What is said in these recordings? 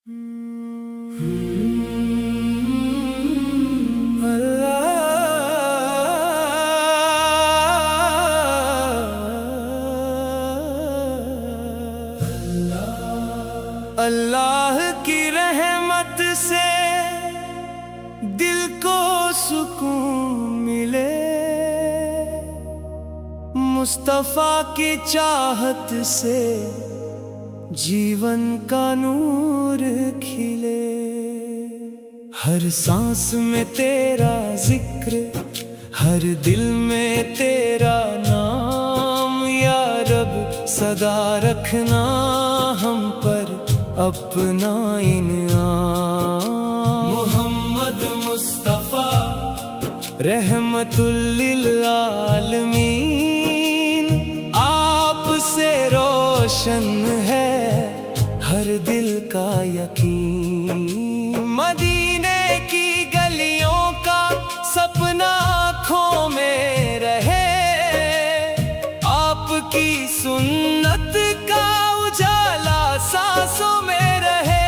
اللہ کی رحمت سے دل کو سکون ملے، مصطفیٰ کی چاہت سے جیون کا نور کھلے۔ ہر سانس میں تیرا ذکر، ہر دل میں تیرا نام، یا رب صدا رکھنا ہم پر اپنا انعام۔ محمد مصطفیٰ رحمت للعالمین، آپ سے روشن ہے ہر دل کا یقین۔ مدینے کی گلیوں کا سپنا آنکھوں میں رہے، آپ کی سنت کا اجالا سانسوں میں رہے۔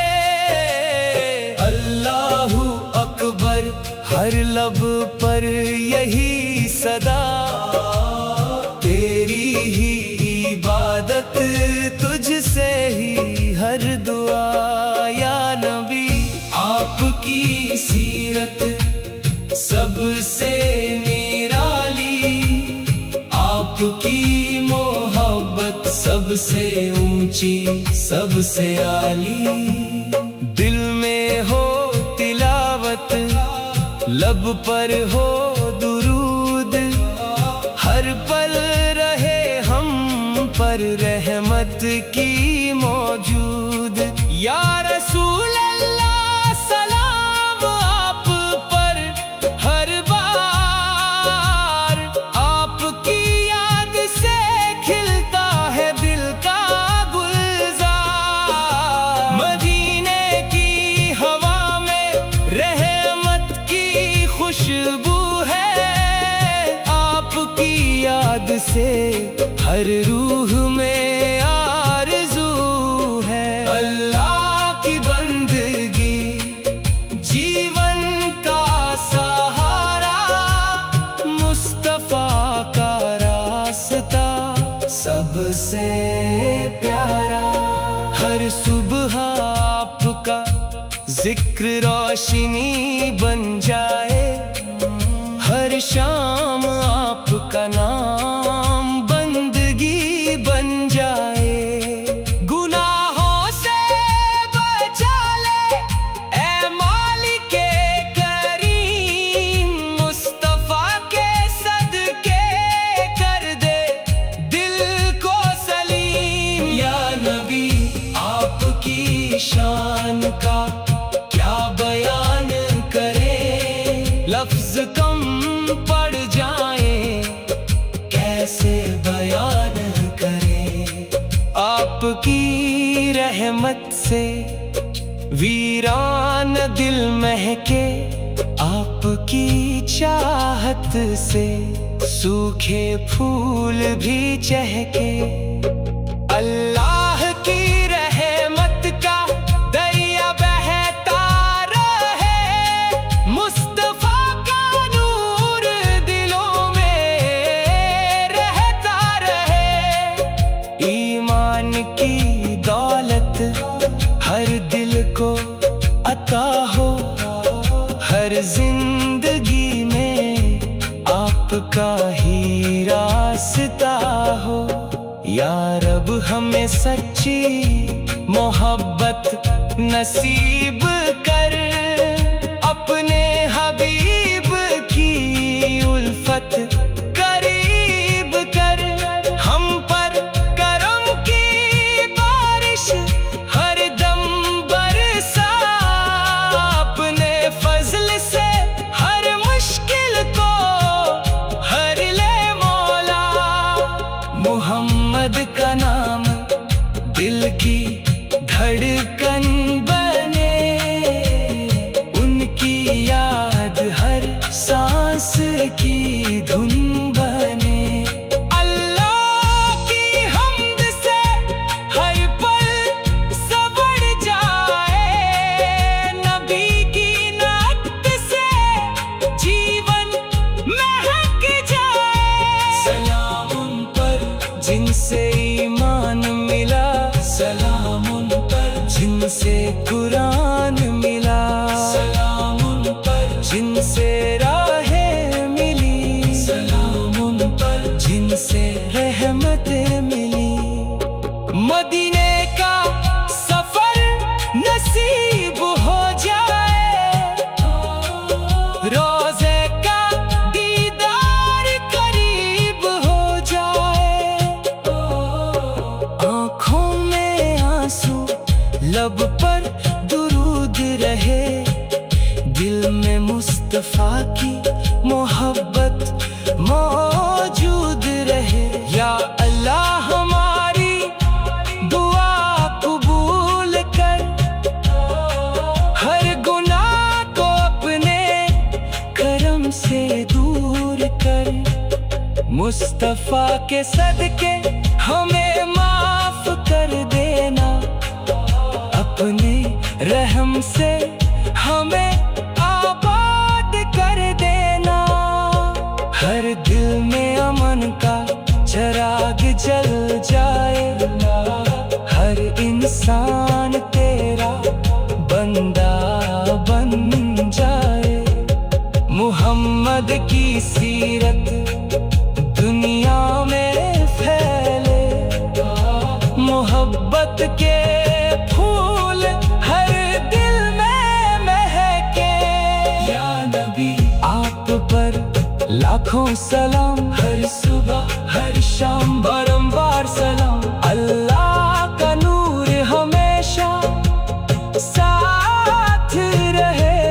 اللہ اکبر ہر لب پر یہی صدا، تیری ہی عبادت تجھ سے ہی ہر دعا۔ یا نبی آپ کی سیرت سب سے نرالی، آپ کی محبت سب سے اونچی سب سے عالی۔ دل میں ہو تلاوت، لب پر ہو درود، ہر پل رہے ہم پر رحمت کی موجود۔ یا رسول اللہ سلام آپ پر ہر بار، آپ کی یاد سے کھلتا ہے دل کا گلزار۔ مدینے کی ہوا میں رحمت کی خوشبو ہے، آپ کی یاد سے ہر روح میں آرزو ہے۔ اللہ کی بندگی جیون کا سہارا، مصطفیٰ کا راستہ سب سے پیارا۔ ہر صبح آپ کا ذکر روشنی بن جائے، ہر شام آپ کا نام بندگی بن جائے۔ گناہوں سے بچا لے اے مالک کریم، مصطفیٰ کے صدقے کر دے دل کو سلیم۔ یا نبی آپ کی شان کا کیا بیان کرے، لفظ کم پڑ جائیں کیسے بیان کریں۔ آپ کی رحمت سے ویران دل مہکے، آپ کی چاہت سے سوکھے پھول بھی چہکے۔ اللہ کی رحمت کا دریا بہتا رہے، مصطفیٰ کا نور دلوں میں رہتا رہے۔ ایمان کی دولت ہر دل کو عطا ہو، ہر زندگی میں آپ کا ہی راستہ ہو۔ یا رب ہمیں سچی محبت نصیب کر، اپنے حبیب کی الفت قریب کر۔ ہم پر کرم کی بارش ہر دم برسا، اپنے فضل سے ہر مشکل کو ہر لے مولا۔ محمد کا نام دل کی دھڑکن بنے، से कुरान मिला, सलाम उन पर जिनसे राहें मिली, सलाम उन पर जिनसे रहमतें मिली। मदीने का सफर नसीब हो जाए, रोज़े का दीदार करीब हो जाए, आँखों में आंसू लब पर दुरूद रहे, दिल में मुस्तफा की मोहब्बत मौजूद रहे। या अल्लाह हमारी दुआ कबूल कर, हर गुनाह को अपने करम से दूर कर, मुस्तफा के सदके हमें माफ कर देना, अपने रहम से हमें आबाद कर देना। हर दिल में अमन का चिराग जल जाए, हर इंसान तेरा बंदा बन जाए। मुहम्मद की सीरत दुनिया में फैले, मोहब्बत के फूल हर दिल में महके। या नबी आप पर लाखों सलाम, हर सुबह हर शाम बारंबार सलाम। अल्लाह का नूर हमेशा साथ रहे,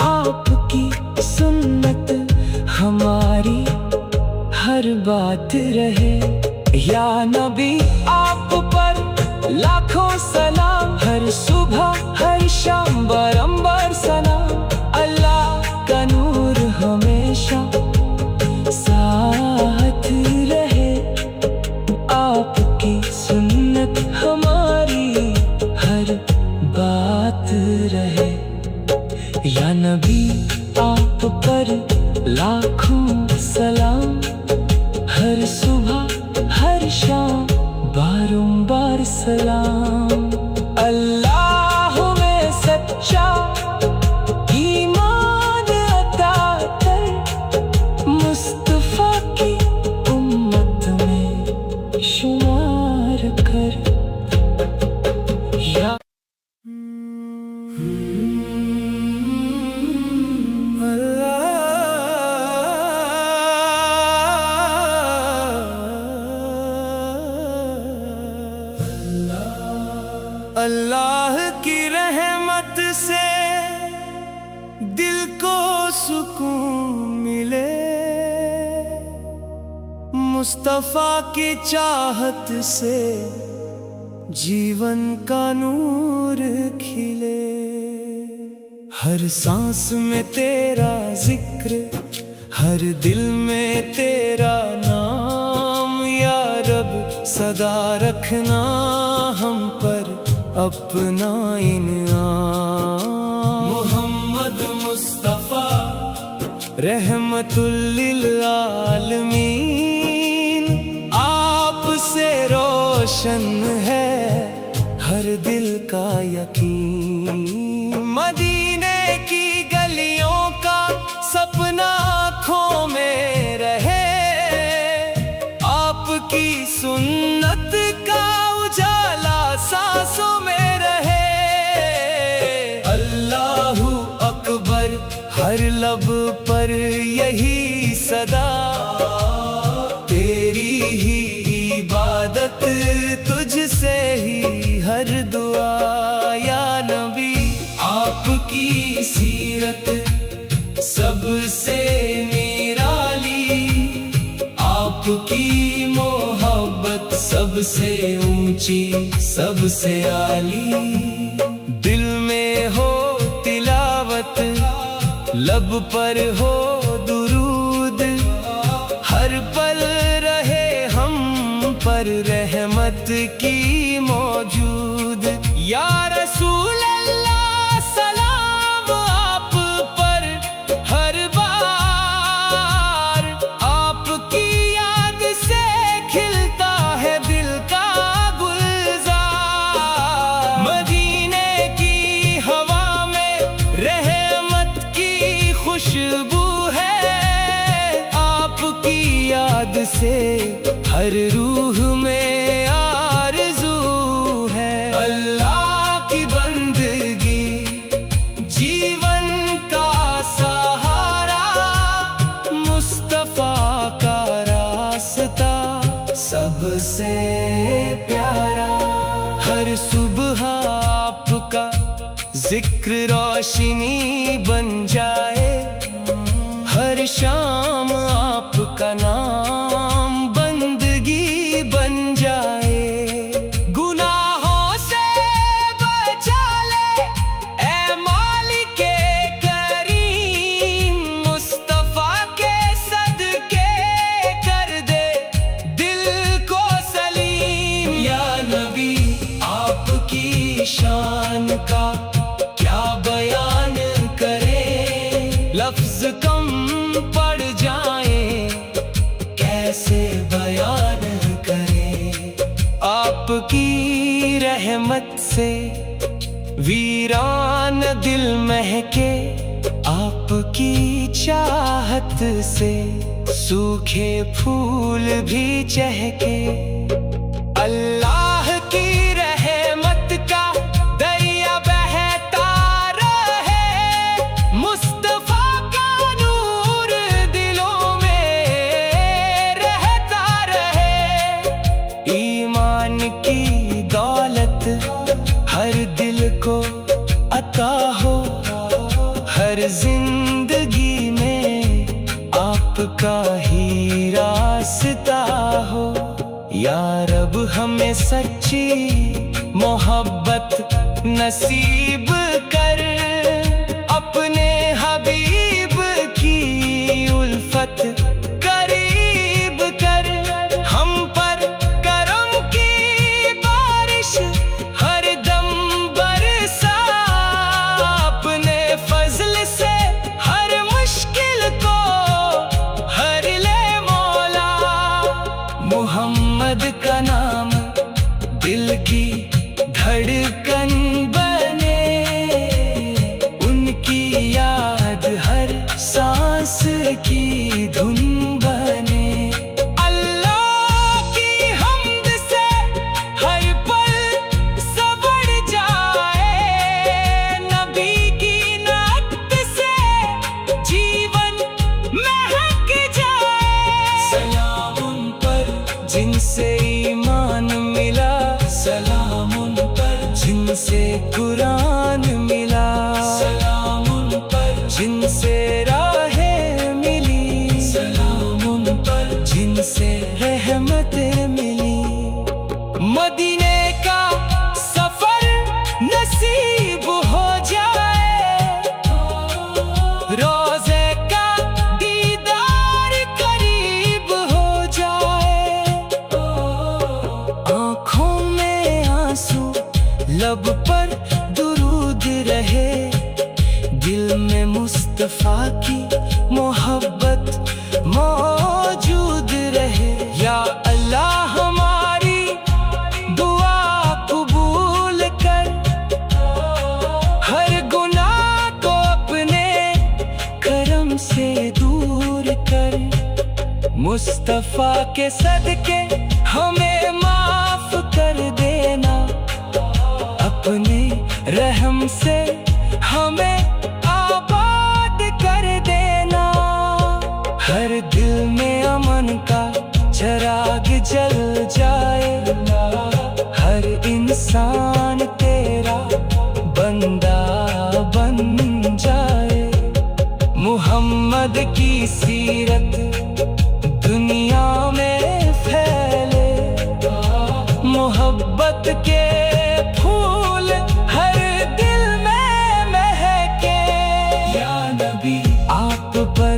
आपकी सुन्नत हमारी हर बात रहे। या नबी आप पर लाखों सलाम, हर सुबह हर शाम बारंबार सलाम। अल्लाह का नूर हमेशा साथ रहे, आपकी सुन्नत हमारी हर बात रहे। या नबी आप पर लाखों सलाम, हर सुबह हर शाम बारंबार सलाम। अल्लाह में सच्चा ईमान अता कर, मुस्तफा की उम्मत में शुमार कर। या अल्लाह की रहमत से दिल को सुकून मिले, मुस्तफा की चाहत से जीवन का नूर खिले। हर सांस में तेरा जिक्र, हर दिल में तेरा नाम। या रब सदा रखना हम पर अपना इनाम। मोहम्मद मुस्तफा रहमतुल लिल आलमीन, आप से रोशन है हर दिल का यकीन। मदीने की गलियों का सपना आँखों में रहे, आपकी सुन्नत का उजाला सांसों में रहे। अल्लाहू अकबर हर लब पर यही सदा, तेरी ही इबादत तुझसे ही हर दुआ। या नबी आपकी सीरत सबसे निराली, आपकी मोहब्बत सबसे ऊंची सबसे आली। दिल में हो तिलावत, लब पर हो दुरूद, हर पल रहे हम पर रहमत की मौजूद। या रसूल अल्लाह सलाम आप पर हर बार, आपकी याद से खिलता है दिल का गुलजार। मदीना से हर रूह में आरज़ू है। अल्लाह की बंदगी जीवन का सहारा, मुस्तफा का रास्ता सबसे प्यारा। हर सुबह आपका जिक्र रोशनी बन जाए, हर शाम आपका नाम बंदगी बन जाए। गुनाहों से बचा ले ऐ मालिके करीम, मुस्तफा के सदके कर दे दिल को सलीम। या नबी आपकी शान का क्या बयान करें, लफ्ज कम पड़ जाए कैसे बयान करें। आपकी रहमत से वीरान दिल महके, आपकी चाहत से सूखे फूल भी चहके। अल्लाह की रहमत का दरिया बहता रहे, मुस्तफा का नूर दिलों में रहता रहे। ईमान की दौलत हर दिल को अता हो, हर जिंदगी में आपका ही रास्ता हो। या रब हमें सच्ची मोहब्बत नसीब कर, अपने हबीब की उल्फत करीब कर। हम पर करम की बारिश हर दम बरसा, अपने फजल से हर मुश्किल को हर ले मौला। मोहम्मद का नाम दिल की धड़कन बने, उनकी याद हर सांस की धुन बने। अल्लाह की हम्द से हर पल संवर जाए, नबी की नात से जीवन महक जाए। सलाम उन पर जिनसे ईमान मिला, सलाम उन पर जिनसे कुरान मिला, सलाम उन पर जिनसे राहें मिली, सलाम उन पर जिनसे रहमतें मिली। मदीने का सफर नसीब हो जाए, रोज़े का दीदार करीब हो जाए। आँखों में आंसू लब पर दुरूद रहे, दिल में मुस्तफा की मोहब्बत मौजूद रहे। या अल्लाह हमारी दुआ कबूल कर, हर गुनाह को अपने करम से दूर कर। मुस्तफा के सदके हमें माफ कर देना, अपने रहम से हमें आबाद कर देना। हर दिल में अमन का चिराग जल जाए, हर इंसान तेरा बंदा बन जाए। मुहम्मद की सीरत दुनिया में फैले, मोहब्बत के फूल हर दिल में महके। या नबी आप पर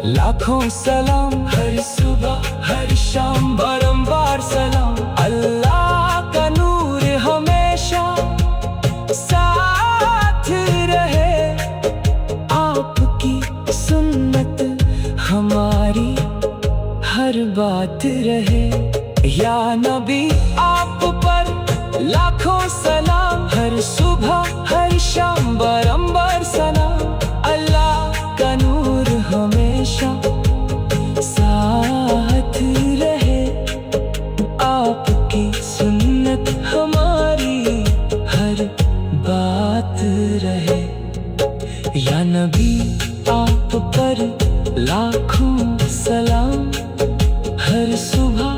लाखों सलाम, हर सुबह हर शाम बारंबार सलाम। अल्लाह का नूर हमेशा साथ रहे, आपकी सुन्नत हमारी हर बात रहे। या नबी आप पर लाखों सलाम, हर सुबह हर शाम बारंबार सलाम। अल्लाह का नूर हमेशा साथ रहे। बात रहे। या नबी आप पर लाखों सलाम, हर सुबह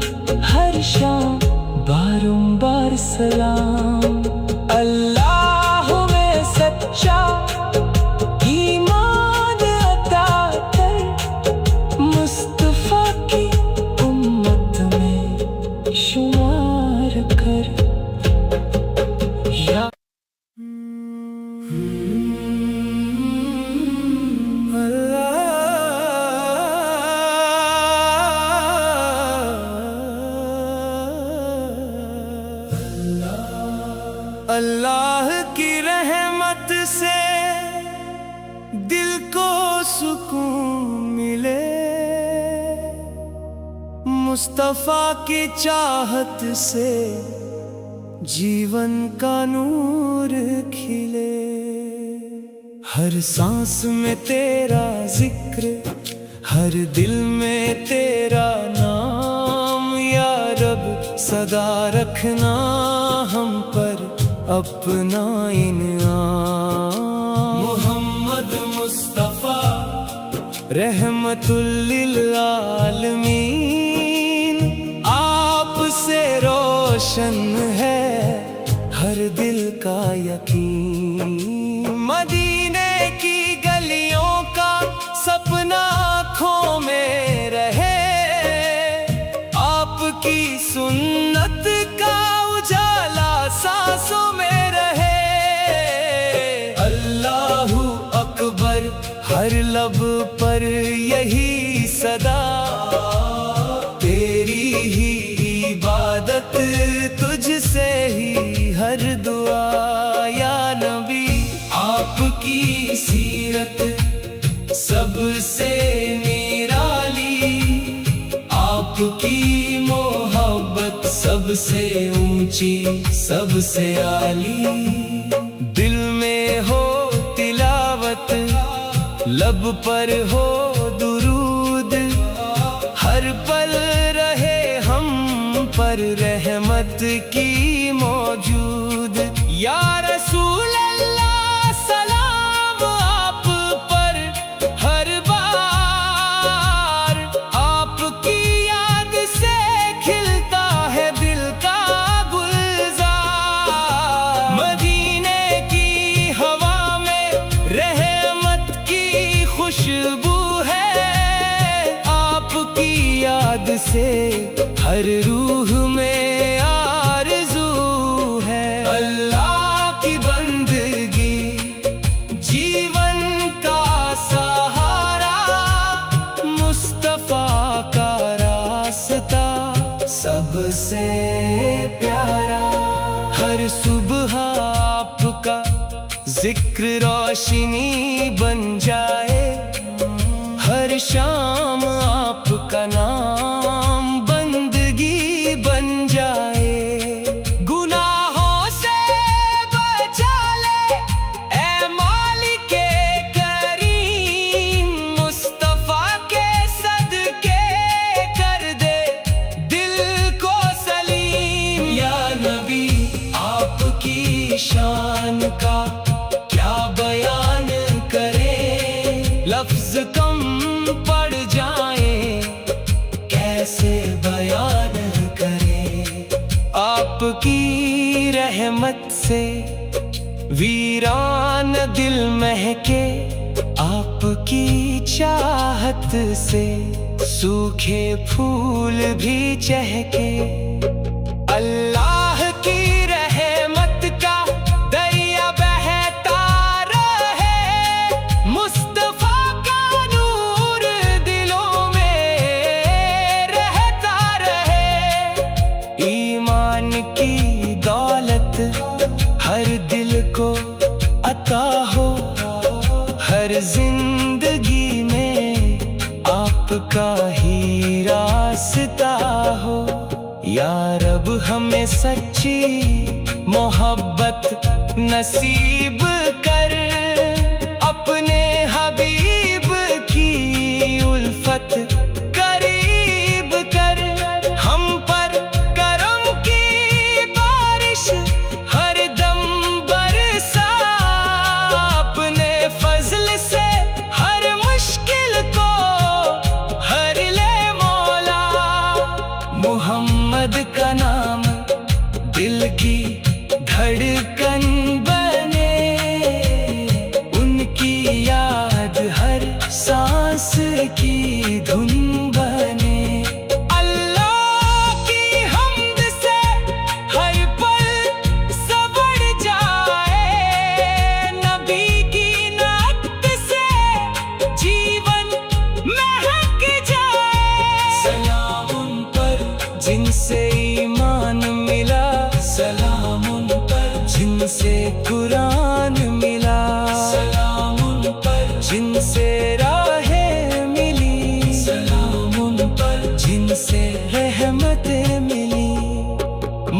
हर शाम बारंबार सलाम। अल्लाह में सच्चा ईमान अता कर, मुस्तफा की उम्मत में शुमार कर। या अल्लाह की रहमत से दिल को सुकून मिले, मुस्तफा की चाहत से जीवन का नूर खिले। हर सांस में तेरा जिक्र, हर दिल में तेरा नाम। या रब सदा रखना हम पर अपना इनाम। मोहम्मद मुस्तफा रहमतुल लिल आलमीन, आप से रोशन है हर दिल का यकीन। मदीने की गलियों का सपना आँखों में रहे, आपकी सुन्नत का उजाला सांसों में रहे। अल्लाहू अकबर हर लब पर यही सदा, तेरी ही इबादत तुझसे ही हर दुआ। या नबी आपकी सीरत सबसे निराली, आपकी मोहब्बत सबसे ऊंची सबसे आली। दिल में हो तिलावत, लब पर हो दुरूद, हर पल रहे हम पर रहमत की मौजूद। या रसूल अल्लाह सलाम आप पर हर बार, आपकी याद से खिलता है दिल का गुलजार। मदीने की हवा में रहमत की खुशबू है, आपकी याद से हर रूह में आरज़ू है। अल्लाह की बंदगी जीवन का सहारा, मुस्तफा का रास्ता सबसे प्यारा। हर सुबह आपका जिक्र रोशनी बन जाए, हर शाम आपका नाम बंदगी बन जाए। गुनाहों से बचा ले ए मालिके करीम, मुस्तफा के सदके कर दे दिल को सलीम। या नबी आपकी शान का क्या बयान करे, लफ्ज कम पड़ जाए कैसे बयान करे। आपकी रहमत से वीरान दिल महके, आपकी चाहत से सूखे फूल भी चहके। अल्लाह की रहमत का दरिया बहता रहे, मुस्तफा का नूर दिलों में रहता रहे। ईमान की दौलत हर दिल को अता हो, हर जिंदगी में आपका ही रास्ता हो। या रब हमें सच्ची मोहब्बत नसीब कर, अपने हबीब की उल्फत करीब कर। हम पर करम की बारिश हर दम बरसा, कुरान मिला, सलाम उन पर जिनसे राहें मिली, सलाम उन पर जिनसे रहमतें मिली।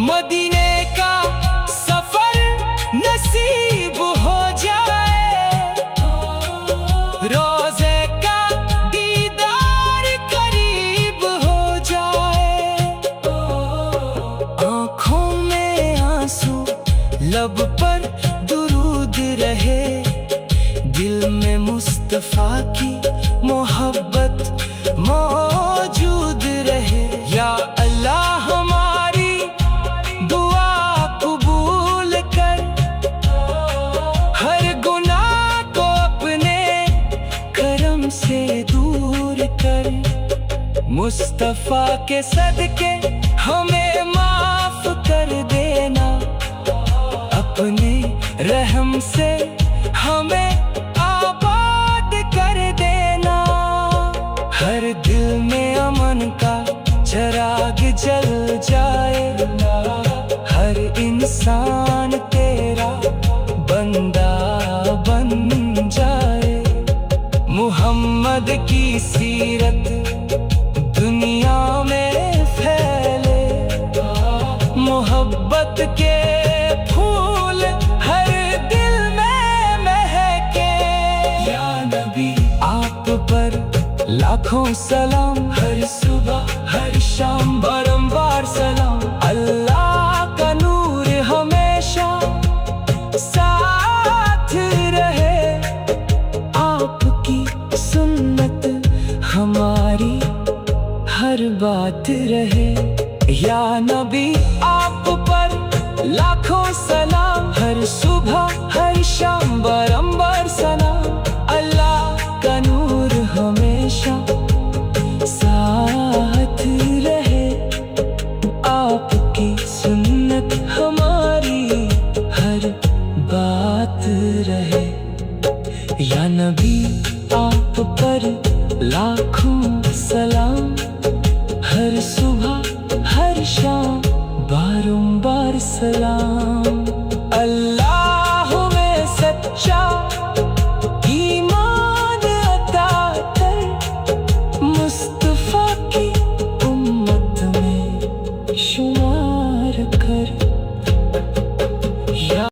मदीने का सफर नसीब हो जाए, रोज़े का दीदार करीब हो जाए, आँखों में आंसू लब पर दुरूद रहे, दिल में मुस्तफा की मोहब्बत मौजूद रहे। या अल्लाह हमारी दुआ कबूल कर, हर गुनाह को अपने करम से दूर कर, मुस्तफा के सदके हमें माफ कर देना, अपने रहम से हमें आबाद कर देना। हर दिल में अमन का चिराग जल जाए, हर इंसान तेरा बंदा बन जाए। मुहम्मद की सीरत दुनिया में फैले, मोहब्बत के फूल हर दिल में महके। या नबी आप पर लाखों सलाम, हर सुबह हर शाम बारंबार सलाम। अल्लाह का नूर हमेशा साथ रहे, आपकी सुन्नत हमारी हर बात रहे। या नबी आप पर लाखों सलाम, हर सुबह हर शाम बारंबार सलाम। अल्लाह का नूर हमेशा साथ रहे, आपकी सुन्नत हमारी हर बात रहे। या नबी आप पर लाखों सलाम, हर सुबह हर शाम बारंबार सलाम।